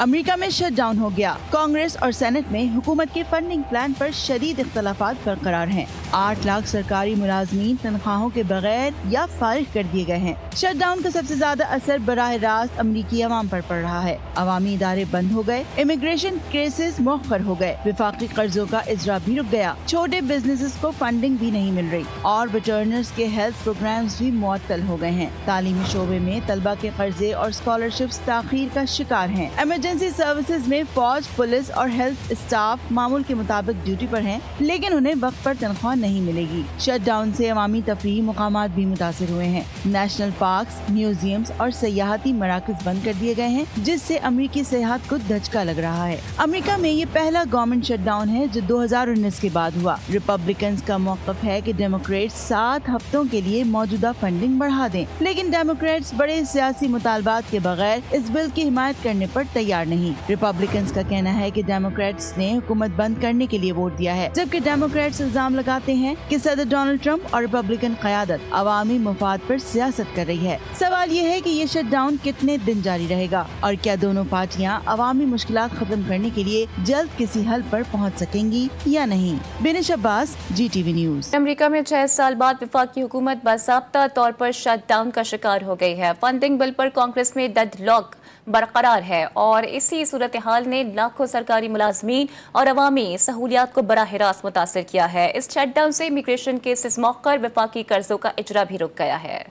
America में shut down हो गया। कांग्रेस और सेनेट में हुकूमत के फंडिंग प्लान पर शदीद इख्तलाफात बरकरार हैं। 8 लाख सरकारी मुलाजमीन तनख्वाहों के बगैर या फारिग कर दिए गए हैं। शट डाउन का सबसे ज्यादा असर बराह रास्त अमरीकी अवाम पर पड़ रहा है। अवामी इदारे बंद हो गए, इमिग्रेशन केसेस मौखर हो गए, विफाकी कर्जों का इजरा भी रुक गया, छोटे बिजनेसेस को फंडिंग भी नहीं मिल रही और रिटर्नर्स के हेल्थ प्रोग्राम्स भी मुअत्तल हो गए हैं। तालीमी शोबे में तलबा के कर्जे और स्कॉलरशिप्स ताखीर का शिकार हैं। इमरजेंसी सर्विसेज में फौज, पुलिस और हेल्थ स्टाफ मामूल के मुताबिक ड्यूटी पर हैं, लेकिन उन्हें वक्त पर तनख्वाह नहीं मिलेगी। शट डाउन से अवामी तफरीही मुकामात भी मुतासिर हुए हैं। नेशनल पार्क्स, म्यूजियम्स और सयाहती मराकज बंद कर दिए गए हैं, जिससे अमरीकी सेहत को धचका लग रहा है। अमेरिका में ये पहला गवर्नमेंट शट डाउन है जो 2019 के बाद हुआ। रिपब्लिकन्स का मौक़िफ़ है कि डेमोक्रेट्स 7 हफ्तों के लिए मौजूदा फंडिंग बढ़ा दें, लेकिन डेमोक्रेट्स बड़े सियासी मुतालबात के बगैर इस बिल की हिमायत करने पर तैयार नहीं। रिपब्लिकन्स का कहना है कि डेमोक्रेट्स ने हुकूमत बंद करने के लिए वोट दिया है, जबकि डेमोक्रेट्स इल्जाम लगाते हैं कि सदर डोनाल्ड ट्रंप और रिपब्लिकन क़यादत अवामी मफाद पर सियासत कर रही है। सवाल ये है कि ये शट डाउन कितने दिन जारी रहेगा और क्या दोनों पार्टियां अवामी मुश्किलात खत्म करने के लिए जल्द किसी हल पर पहुंच सकेंगी या नहीं। बिनिश अब्बास, GTV न्यूज़। अमेरिका में 6 साल बाद वफाकी हुकूमत बाज़ाब्ता तौर पर शट डाउन का शिकार हो गई है। फंडिंग बिल पर कांग्रेस में डेडलॉक बरकरार है और इसी सूरत हाल ने लाखों सरकारी मुलाजमीन और अवामी सहूलियात को बराह रास्त मुतासर किया है। इस शट डाउन से इमिग्रेशन केसेस मौखर, वफाकी कर्जों का इजरा भी रुक गया है।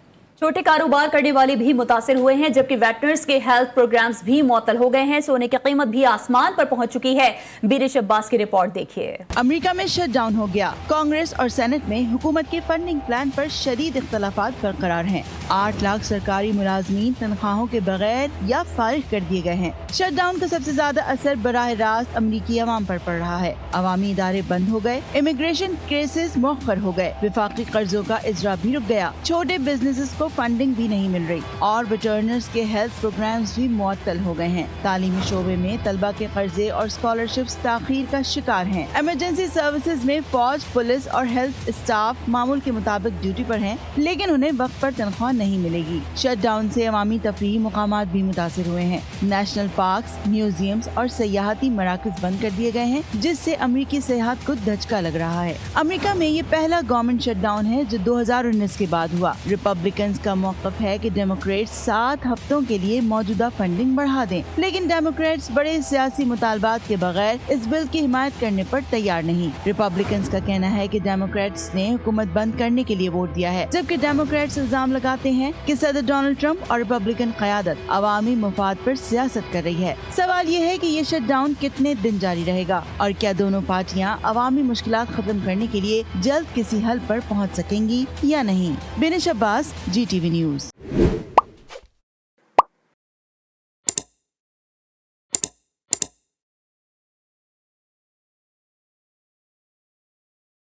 छोटे कारोबार करने वाले भी मुतासिर हुए हैं, जबकि वेटनर्स के हेल्थ प्रोग्राम्स भी मुअत्तल हो गए हैं। सोने की कीमत भी आसमान पर पहुंच चुकी है। बिनिश अब्बास की रिपोर्ट देखिए। अमेरिका में शट डाउन हो गया। कांग्रेस और सेनेट में हुकूमत के फंडिंग प्लान पर शदीद इख्तलाफात बरकरार हैं। 8 लाख सरकारी मुलाजमीन तनख्वाहों के बगैर या फारिग कर दिए गए हैं। शट डाउन का सबसे ज्यादा असर बराह रास्त अमरीकी अवाम पर पड़ रहा है। अवामी इदारे बंद हो गए, इमिग्रेशन केसेस मौखर हो गए, विफाकी कर्जों का इजरा भी रुक गया, छोटे बिजनेसेस को फंडिंग भी नहीं मिल रही और रिटर्नर्स के हेल्थ प्रोग्राम्स भी मुअत्तल हो गए हैं। तालीमी शोबे में तलबा के कर्जे और स्कॉलरशिप्स ताखीर का शिकार हैं। इमरजेंसी सर्विसेज में फौज, पुलिस और हेल्थ स्टाफ मामूल के मुताबिक ड्यूटी पर हैं, लेकिन उन्हें वक्त पर तनख्वाह नहीं मिलेगी। शट डाउन से अवामी तफरीही मुकामात भी मुतासिर हुए हैं। नेशनल पार्क्स, म्यूजियम्स और सयाहती मराकज बंद कर दिए गए हैं, जिससे अमरीकी सेहत को धचका लग रहा है। अमेरिका में ये पहला गवर्नमेंट शट डाउन है जो 2019 के बाद हुआ। रिपब्लिकन्स का मौक़िफ़ है कि डेमोक्रेट्स 7 हफ्तों के लिए मौजूदा फंडिंग बढ़ा दें, लेकिन डेमोक्रेट्स बड़े सियासी मुतालबात के बगैर इस बिल की हिमायत करने पर तैयार नहीं। रिपब्लिकन्स का कहना है कि डेमोक्रेट्स ने हुकूमत बंद करने के लिए वोट दिया है, जबकि डेमोक्रेट्स इल्जाम लगाते हैं कि सदर डोनाल्ड ट्रंप और रिपब्लिकन क़यादत अवामी मफाद पर सियासत कर रही है। सवाल ये है कि ये शट डाउन कितने दिन जारी रहेगा और क्या दोनों पार्टियां अवामी मुश्किलात खत्म करने के लिए जल्द किसी हल पर पहुंच सकेंगी या नहीं। बिनिश अब्बास, GTV न्यूज़।